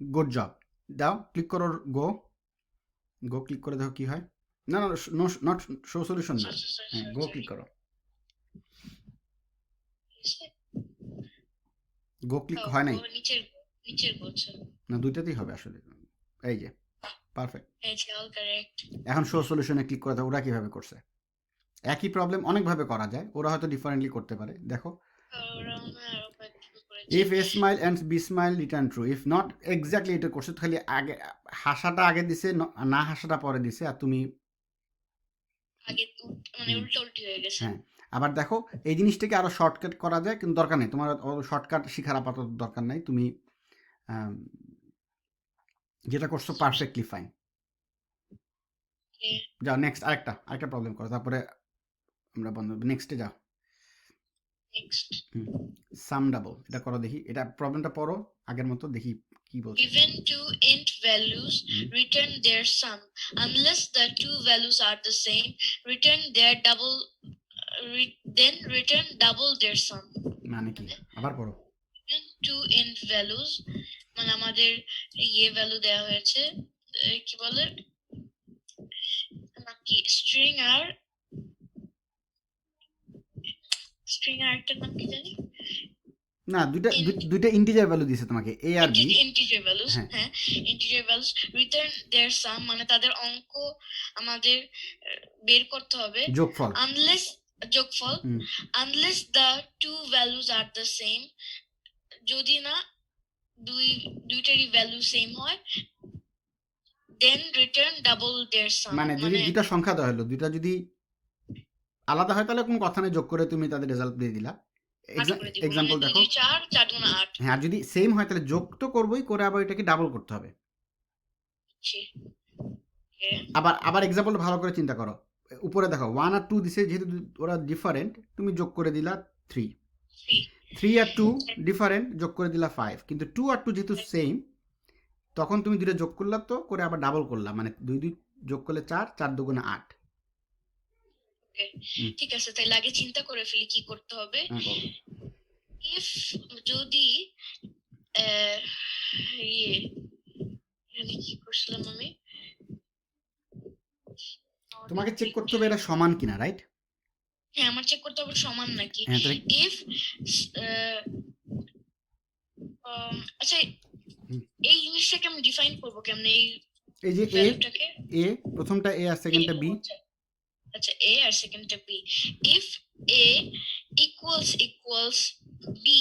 good job. দাও, ক্লিক করো, গো ক্লিক করে দেখো কি হয়। না না, নট শো সলিউশন না, হ্যাঁ গো ক্লিক করো, গো ক্লিক হয় নাই, নিচের গোছে না দুইটাতেই হবে আসলে, এই যে পারফেক্ট। All correct. এখন শো সলিউশনে ক্লিক করে দাও, ওরা কিভাবে করছে, একই প্রবলেম অনেকভাবে করা যায়, ওরা হয়তো ডিফারেন্টলি করতে পারে। দেখো, if a smile and B smile return true, if not exactly এটা করছে, খালি আগে হাসাটা আগে দিছে, না হাসাটা পরে দিছে, আর তুমি আগে মানে উল্টো উল্টি হয়ে গেছে। হ্যাঁ, আবার দেখো এই জিনিসটাকে আরো শর্টকাট করা যায়, কিন্তু দরকার নেই তোমার শর্টকাট শিখার আপাতত দরকার নাই, তুমি যেটা করছো পারফেক্টলি ফাইন। যাও নেক্সট, আরেকটা প্রবলেম করো, তারপরে আমরা বন্ধ, নেক্সটে যাও। Next. সাম ডাবল, এটা করো দেখি, এটা প্রবলেমটা পড়ো আগের মতো দেখি কি বলছে। Given two int values, return their sum. Unless the two values are the same, return their double. Then return double their sum. মানে কি আবার পড়ো। Given two int values, মানে আমাদের ইয়ে ভ্যালু দেওয়া হয়েছে, কি বলে নাকি স্ট্রিং আর একটার নাম কি জানি, না দুইটা ইন্টিজার ভ্যালু দিয়েছে তোমাকে, এ আর বি। ইন্টিজার ভ্যালুস, হ্যাঁ integer values, return there sum, মানে তাদের অঙ্ক আমাদের বের করতে হবে, যোগফল, আনলেস যোগফল, unless the two values are the same, যদি না দুইটারই ভ্যালু সেম হয়, then return double their sum. মানে যদি দুইটা সংখ্যা দেওয়া হলো, দুইটা যদি আলাদা হয় তাহলে কোনো কথা নেই, যোগ করে তুমি তাদের রেজাল্ট দিয়ে দিলা। এক্সাম্পল দেখো, 4 4 গুণা 8। হ্যাঁ, আর যদি সেম হয় তাহলে যোগ তো করবোই, করে আবার এটাকে ডাবল করতে হবে। আবার এক্সাম্পলটা ভালো করে চিন্তা করো, উপরে দেখো 1 আর 2 দিছে, যেহেতু ওরা ডিফারেন্ট তুমি যোগ করে দিলা 3, 3 আর 2 ডিফারেন্ট, যোগ করে দিলা 5, কিন্তু 2 আর 2 যেহেতু সেম, তখন তুমি দুটো যোগ করলা, তো করে আবার ডাবল করলাম, মানে 2 যোগ করলে 4, 4 দুগুণে 8। ঠিক আছে, তাহলে আগে চিন্তা করে ফেলি কি করতে হবে। ইফ যদি এখানে কি করছিলাম আমি, তোমাকে চেক করতে হবে এটা সমান কিনা, রাইট? হ্যাঁ, আমার চেক করতে হবে সমান নাকি। ইফ আচ্ছা, এই জিনিসটাকে আমি ডিফাইন করব কেমনে? এই যে এ প্রথমটা এ আর সেকেন্ডটা বি। আচ্ছা, এ আর সেকেন্ডটা B. If A equals B,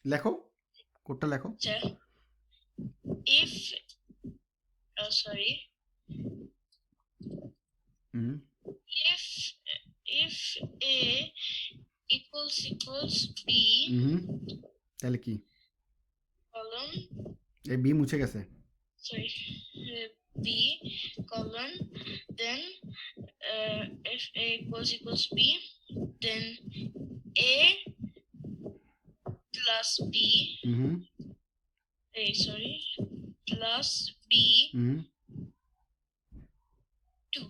লেখো, কোডটা লেখো। আচ্ছা, if sorry, if a equals b, তাহলে কি colon, এই বি মুছে গেছে, sorry, b colon, then if a equals b, then a plus b, sorry, plus b 2.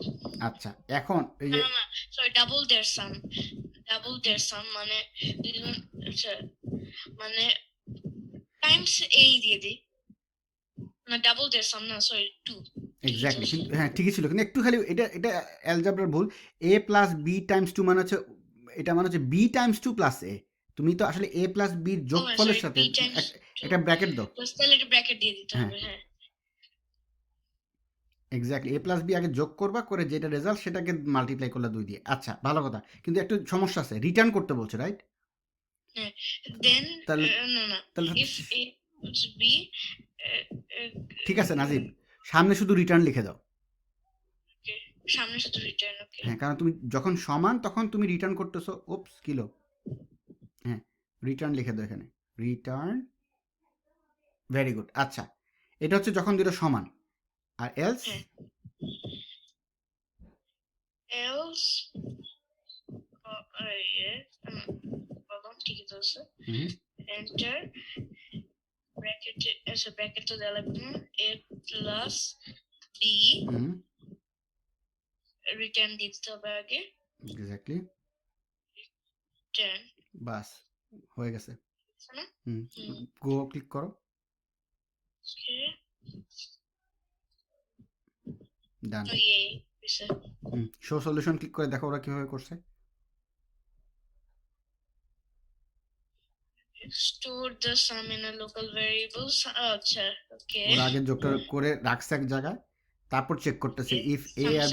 আচ্ছা, এখন এই যে সরি, ডাবল देयर সাম মানে আচ্ছা, মানে টাইমস a দিয়ে দিই, না ডাবল देयर সাম, না সরি 2। এক্স্যাক্টলি, কিন্তু হ্যাঁ ঠিকই ছিল, কিন্তু একটু খালি এটা অ্যালজেব্রার ভুল। a প্লাস b টাইমস 2 মানে হচ্ছে, এটা মানে হচ্ছে b টাইমস 2 প্লাস a। তুমি তো আসলে a প্লাস b এর যোগফলের সাথে একটা ব্র্যাকেট দাও, তাহলে এটা ব্র্যাকেট দিয়ে দিতে হবে। হ্যাঁ, এক্স্যাক্টলি, a প্লাস b আগে যোগ করবা, করে যেটা রেজাল্ট সেটাকে মাল্টিপ্লাই করলা 2 দিয়ে। আচ্ছা, ভালো কথা, কিন্তু একটু সমস্যা আছে, রিটার্ন করতে বলছে, রাইট? হ্যাঁ, দেন না ইফ a b, ঠিক আছে নাজিব, সামনে শুধু রিটার্ন লিখে দাও। সামনে শুধু রিটার্ন, ওকে। হ্যাঁ, কারণ তুমি যখন সমান তখন তুমি রিটার্ন করতেছো। উপস, কিলো, হ্যাঁ, রিটার্ন লিখে দাও এখানে, রিটার্ন। Very good. আচ্ছা, এটা হচ্ছে যখন দুটো সমান, আর এলস ঠিক আছে, এন্টার ব্র্যাকেট, আচ্ছা ব্র্যাকেট তো দেওয়া লাগবে না, a প্লাস b রিটার্ন দিতে হবে আগে। এক্স্যাক্টলি, রিটার্ন, বাস হয়ে গেছে। গো ক্লিক করো, ডান। শো সলিউশন ক্লিক করে দেখো ওরা কিভাবে করছে। Store the sum in a local variable. আচ্ছা, ওকে, ওরা আগে যোগটা করে রাখছে এক জায়গায়, তারপর চেক করতেছে ইফ a আর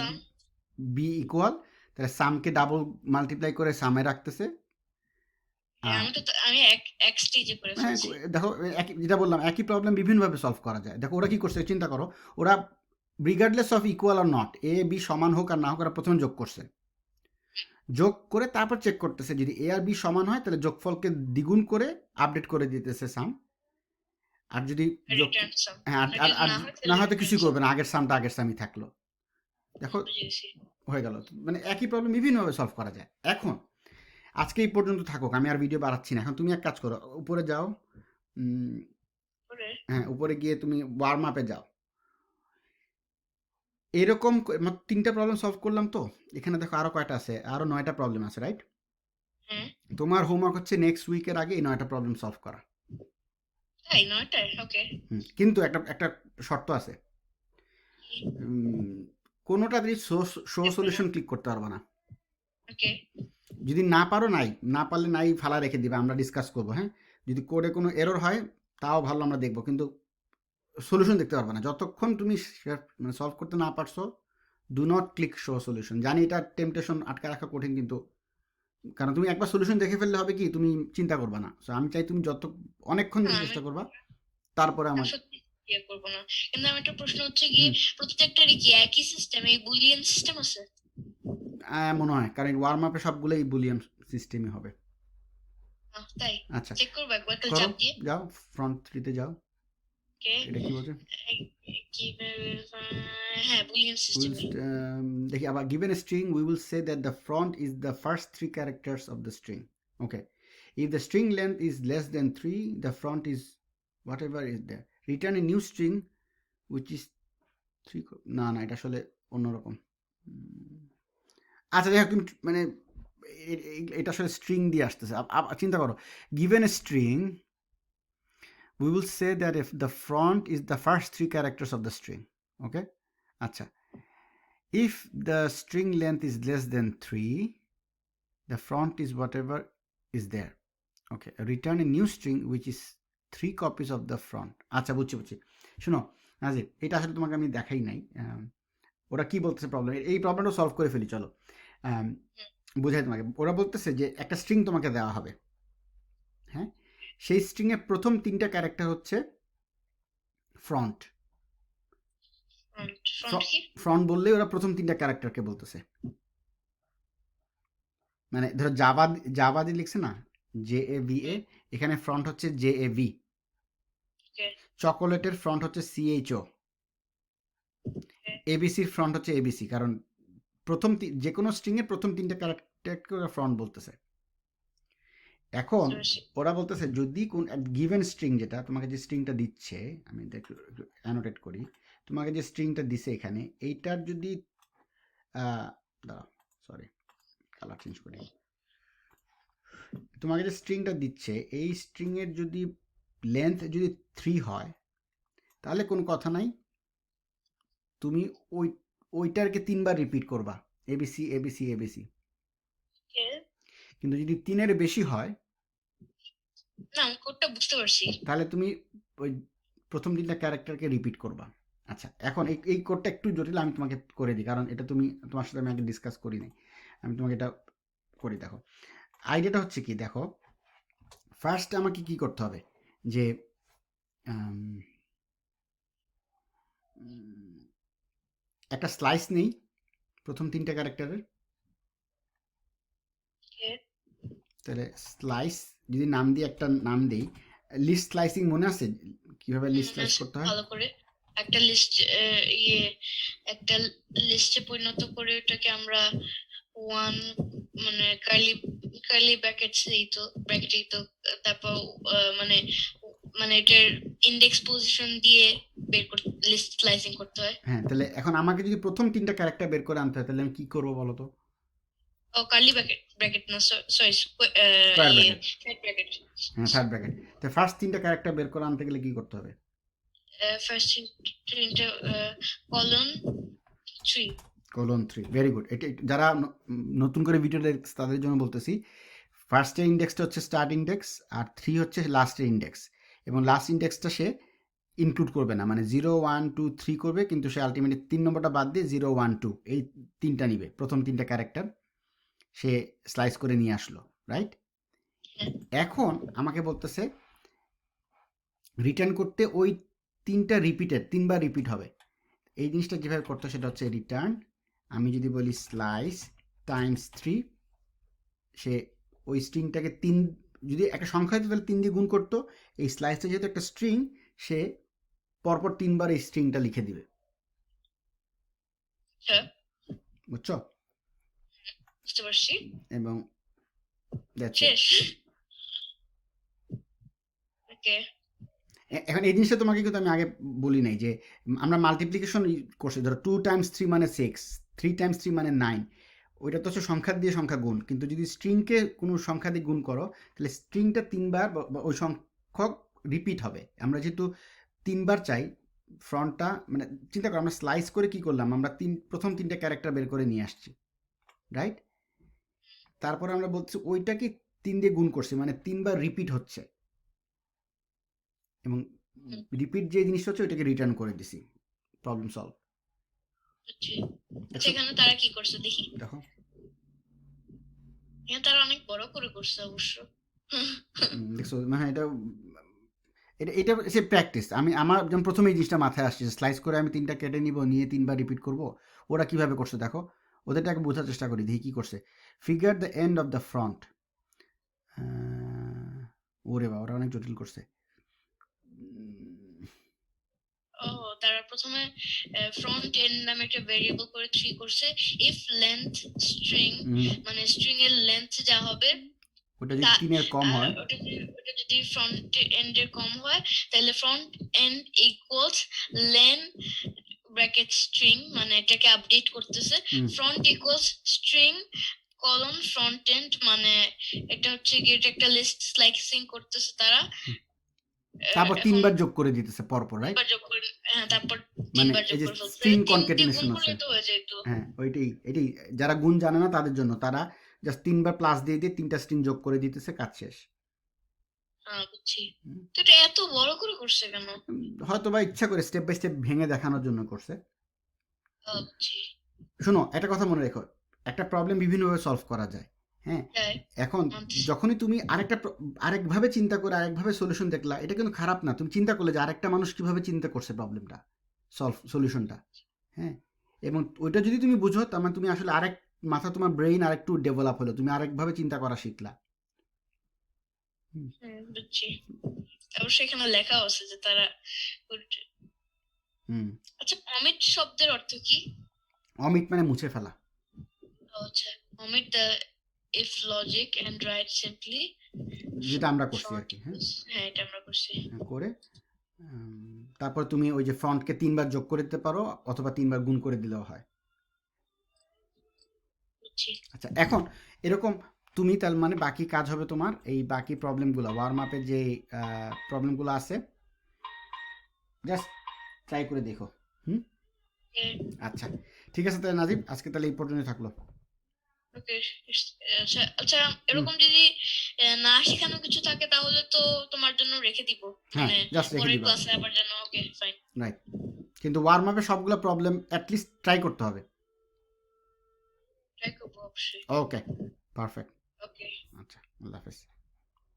b ইকুয়াল, তাহলে সামকে ডাবল মাল্টিপ্লাই করে সামে রাখতেছে। আমি এক স্টেজে করে ফেলছি। দেখো, যেটা বললাম, একই প্রবলেম বিভিন্নভাবে সলভ করা যায়। দেখো ওরা কি করছে, চিন্তা করো, ওরা রিগার্ডলেস অফ ইকুয়াল আর নট, এ বি সমান হোক আর না হোক, ওরা প্রথমে যোগ করছে, যোগ করে তারপর চেক করতেছে, যদি এ আর বি সমান হয় তাহলে যোগফলকে দ্বিগুণ করে আপডেট করে দিতেছে সাম, আর যদি হ্যাঁ আর না হয়তো কিছুই করবে না, আগের সামটা আগের সামই থাকলো। দেখো হয়ে গেল, মানে একই প্রবলেম বিভিন্নভাবে সলভ করা যায়। এখন আজকে এই পর্যন্ত থাকুক, আমি আর ভিডিও বাড়াচ্ছি না। এখন তুমি এক কাজ করো, উপরে যাও। করে হ্যাঁ, উপরে গিয়ে তুমি ওয়ার্ম আপে যাও। এরকম মাত্র 3টা প্রবলেম সলভ করলাম তো। এখানে দেখো আরো কয়টা আছে, আরো 9টা প্রবলেম আছে, রাইট? হ্যাঁ তোমার হোমওয়ার্ক হচ্ছে নেক্সট উইকের আগে এই 9টা প্রবলেম সলভ করা। তাই 9টায় ওকে কিন্তু একটা একটা শর্ত আছে। কোনোটাতে শো সলিউশন ক্লিক করতে পারবে না। ওকে যদি না পারো নাই, না পারলে নাই ফালা রেখে দিবে, আমরা ডিসকাস করবো। হ্যাঁ, যদি কোডে কোনো এরর হয় তাও ভালো, আমরা দেখবো, কিন্তু সলিউশন দেখতে পারবে না যতক্ষণ তুমি মানে সলভ করতে না পারছো। Do not click show solution. জানি এটা টেম্পটেশন, আটকা রাখা কঠিন, কিন্তু কারণ তুমি একবার সলিউশন দেখে ফেললে হবে কি, তুমি চিন্তা করবা না। সো আমি চাই তুমি অনেকক্ষণ না ধরে আমি চেষ্টা করবা, তারপরে আমি আমার সত্যি ইয়ে করবো না, কিন্তু আমার একটা প্রশ্ন হচ্ছে গিয়ে প্রত্যেকটারই কি একই সিস্টেম, এই বুলিয়ান সিস্টেম আছে? মনে হয়, কারণ ওয়ার্ম আপে সবগুলোই বুলিয়ান সিস্টেমই হবে। তাই আচ্ছা, চেক করবো একবার কাল করো, চাপ দিয়ে। যাও ফ্রন্ট 3 তে যাও। ওকে এটা কি বলছে? কিভাবে হ্যাঁ বুলিয়ান We'll সিস্টেমে দেখি আবার, given a string we will say that the front is the first 3 characters of the string. Okay, if the string length is less than 3, the front is whatever is there. Return a new string which is 3 না না, এটা আসলে অন্যরকম। আচ্ছা, যাই হোক, তুমি মানে এটা আসলে স্ট্রিং দিয়ে আসতেছে। চিন্তা করো, given a string we will say that if the front is the first 3 characters of the string. Okay, আচ্ছা, if the string length is less than 3, the front is whatever is there. Okay, return a new string which is 3 copies of the front. আচ্ছা, বুঝছি। শোনো নাজির, এটা আসলে তোমাকে আমি দেখাই নাই। ওরা কি বলতেছে প্রবলেম, এই প্রবলেমটা সলভ করে ফেলি, চলো। বোঝাই তোমাকে। ওরা বলতেছে যে একটা স্ট্রিং তোমাকে দেওয়া হবে, হ্যাঁ, সেই স্ট্রিংয়ের প্রথম 3টা ক্যারেক্টার হচ্ছে ফ্রন্ট। ফ্রন্ট কি? ফ্রন্ট বললেই ওরা প্রথম 3টা ক্যারেক্টারকে বলতেছে। মানে ধরো জাভা দিয়ে লিখছে না, JAVA, এখানে ফ্রন্ট হচ্ছে JAV। ওকে চকোলেটের ফ্রন্ট হচ্ছে CHO। ABCর ফ্রন্ট হচ্ছে ABC, কারণ প্রথম যে কোনো স্ট্রিংয়ের প্রথম 3টা ক্যারেক্টারকে ওরা ফ্রন্ট বলতেছে। এখন ওরা বলতেছে যদি কোন গিভেন স্ট্রিং, যেটা তোমাকে যে স্ট্রিংটা দিচ্ছে, আমি একটু অ্যানোটেট করি, তোমাকে যে স্ট্রিংটা দিছে এখানে, এইটার যদি দাঁড়াও, সরি, কালার চেঞ্জ করি। তোমাকে যে স্ট্রিংটা দিচ্ছে, এই স্ট্রিংয়ের যদি লেন্থ যদি 3 হয়, তাহলে কোনো কথা নাই, তুমি ওইটারকে 3বার রিপিট করবা, ABC ABC ABC। কিন্তু যদি 3-এর বেশি হয়, না আমি কোডটা বুঝতে পারছি। তাহলে তুমি ওই প্রথম 3টা ক্যারেক্টারকে রিপিট করবা। আচ্ছা, এখন এই কোডটা একটু জটিল, আমি তোমাকে করে দিই, কারণ এটা তোমার সাথে আমি আগে ডিসকাস করি নাই। আমি তোমাকে এটা করি। দেখো, আইডিয়াটা হচ্ছে কি, দেখো, ফার্স্ট আমাকে কি করতে হবে, যে একটা স্লাইস নেই প্রথম 3টা ক্যারেক্টারের। তাহলে স্লাইস যদি নাম দিয়ে একটা নাম দিই, লিস্ট স্লাইসিং মনে আছে কিভাবে লিস্ট স্লাইস করতে হয়? ভালো করে একটা লিস্ট ইয়ে একটা লিস্টে পরিণত করে ওটাকে আমরা ওয়ান মানে কার্লি ব্র্যাকেটস দিই তো তারপর মানে মানে এটার ইন্ডেক্স পজিশন দিয়ে বের করতে লিস্ট স্লাইসিং করতে হয়। হ্যাঁ, তাহলে এখন আমাকে যদি প্রথম 3টা ক্যারেক্টার বের করে আনতে হয়, তাহলে আমি কি করবো বলো তো? ও কার্লি ব্র্যাকেট না sorry square bracket. Third bracket হ্যাঁ, থার্ড ব্র্যাকেট। তো ফার্স্ট 3টা ক্যারেক্টার বের করে আনতে গেলে কি করতে হবে? First enter colon 3 colon 3, very good. এটা যারা নতুন করে ভিডিও দেখছে তাদের জন্য বলতেছি, ফার্স্টের ইন্ডেক্সটা হচ্ছে স্টার্ট ইন্ডেক্স, আর 3 হচ্ছে লাস্টের ইন্ডেক্স, এবং লাস্ট ইন্ডেক্সটা সে ইনক্লুড করবে না, মানে 0 1 2 3 করবে, কিন্তু সে আলটিমেটলি 3 নম্বরটা বাদ দিয়ে 0 1 2 এই 3টা নিবে, প্রথম 3টা ক্যারেক্টার সে স্লাইস করে নিয়ে আসলো, রাইট? এখন আমাকে বলতেছে রিটার্ন করতে ওই 3টা রিপিটেড, 3বার রিপিট হবে। এই জিনিসটা যেভাবে করতে সেটা হচ্ছে রিটার্ন, আমি যদি বলি স্লাইস টাইমস 3, সে ওই স্ট্রিংটাকে 3, যদি একটা সংখ্যা হতো তাহলে 3 দিয়ে গুণ করতো। এই স্লাইসটা যেহেতু একটা স্ট্রিং, সে পরপর 3বার এই স্ট্রিংটা লিখে দিবে। বুঝছো? বুঝতে পারছি। এবং দ্যাটস ইট। শেষ। ওকে। এখন এই জিনিসটা তোমাকে কিন্তু আমি আগে বলি নাই যে আমরা মাল্টিপ্লিকেশন করছি, ধরো 2 টাইমস 3 মানে 6, 3 টাইমস 3 মানে 9, ওইটা তো হচ্ছে সংখ্যা দিয়ে সংখ্যা গুণ, কিন্তু যদি স্ট্রিংকে কোনো সংখ্যা দিয়ে গুণ করো তাহলে স্ট্রিংটা 3 বার বা ওই সংখ্যক রিপিট হবে। আমরা যেহেতু 3 বার চাই ফ্রন্টটা, মানে চিন্তা করো আমরা স্লাইস করে কি করলাম, আমরা প্রথম 3টা ক্যারেক্টার বের করে নিয়ে আসছি, রাইট? তারপরে আমরা বলছি ওইটাকে 3 দিয়ে গুণ করছি, মানে 3 বার রিপিট হচ্ছে, এবং রিপিট যে জিনিসটা হচ্ছে ওইটাকে রিটার্ন করে দিছি, প্রবলেম সলভ। বুঝছি। আচ্ছা, এখানে তারা কি করছে দেখি। দেখো এখানে তারা অনেক বড় করে করছে অবশ্য। দেখছো, মানে এটা এটা এটা সে প্র্যাকটিস। আমার যেমন প্রথমে এই জিনিসটা মাথায় আসছে, স্লাইস করে আমি 3টা কেটে নিব, নিয়ে 3 বার রিপিট করব। ওরা কিভাবে করছে দেখো, ওদেরটাকে বোঝার চেষ্টা করি, দেখি কি করছে। Figure the end of the front. ওরে বাবা, ওরা অনেক জটিল করছে। ও, তারা প্রথমে ফ্রন্ট এন্ড নামে একটা ভেরিয়েবল করে 3 করছে। ইফ লেন্থ স্ট্রিং, মানে স্ট্রিং এর লেন্থ যা হবে ওটা যদি 3-এর কম হয়, ওটা যদি ফ্রন্ট এন্ড এর কম হয় তাহলে front end equals len bracket string, মানে এটাকে আপডেট করতেছে। Front equals string colon front end, মানে এটা হচ্ছে কি, এটা একটা লিস্ট স্লাইসিং করতেছে তারা। তারপর এখন 3 বার যোগ করে দিতেছে পরপর, রাইট? 3 বার যোগ করে, হ্যাঁ, তারপর মানে 3 বার এই যোগ যে করে ফেলছে। স্ট্রিং 3 দিয়ে কনক্যাটিনেশন গুণ আছে। করলে তো হয়ে যেত। হ্যাঁ, এটাই যারা গুণ জানে না তাদের জন্য, তারা জাস্ট 3 বার প্লাস দিয়ে 3টা স্ট্রিং যোগ করে দিতেছে, কাজ শেষ। হ্যাঁ, বুঝছি। তো এটা এত বড় করে করছে কেন? হয়তো বা ইচ্ছা করে স্টেপ বাই স্টেপ ভেঙে দেখানোর জন্য করছে। বুঝছি। শোনো, একটা কথা মনে রেখো, একটা প্রবলেম বিভিন্নভাবে সলভ করা যায়, হ্যাঁ? হ্যাঁ, এখন যখনই তুমি আরেকভাবে চিন্তা করে আরেকভাবে সলিউশন দেখলা, এটা কিন্তু খারাপ না। তুমি চিন্তা করলে যে আরেকটা মানুষ কিভাবে চিন্তা করছে প্রবলেমটা, সলিউশনটা, হ্যাঁ? এবং ওইটা যদি তুমি বুঝো, তার মানে তুমি আসলে মাথা, তোমার ব্রেইন আরেকটু ডেভেলপ হলো, তুমি আরেকভাবে চিন্তা করা শিখলা। বুঝছি। অবশ্য এখানে লেখা আছে যে তারা আচ্ছা, অমিট শব্দের অর্থ কি? অমিট মানে মুছে ফেলা। আচ্ছা, omit the if logic and write simply, যেটা আমরা করছি আর কি, হ্যাঁ? হ্যাঁ, এটা আমরা করছি। করে তারপর তুমি ওই যে ফ্রন্টকে 3 বার যোগ করে দিতে পারো, অথবা 3 বার গুণ করে দিলেও হয়। বুঝছি। আচ্ছা, এখন এরকম তুমি তার মানে বাকি কাজ হবে তোমার এই বাকি প্রবলেমগুলো, ওয়ার্ম আপের যে প্রবলেমগুলো আছে, জাস্ট ট্রাই করে দেখো। আচ্ছা, ঠিক আছে তাহলে নাজিব, আজকে তাহলে এই পর্যন্ত থাকলো। ওকে। আচ্ছা আচ্ছা, এরকম যদি না শেখানো কিছু থাকে তাহলে তো তোমার জন্য রেখে দিব, হ্যাঁ, মানে জাস্ট রেখে পরের দিবা, ক্লাসে আবার যেন। ওকে, ফাইন। রাইট। কিন্তু ওয়ার্ম আপে সবগুলো প্রবলেম অ্যাটলিস্ট ট্রাই করতে হবে। ট্রাই করবো অবশ্যই। ওকে, পারফেক্ট। ওকে, আচ্ছা, আল্লাহ হাফেজ।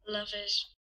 আল্লাহ হাফেজ।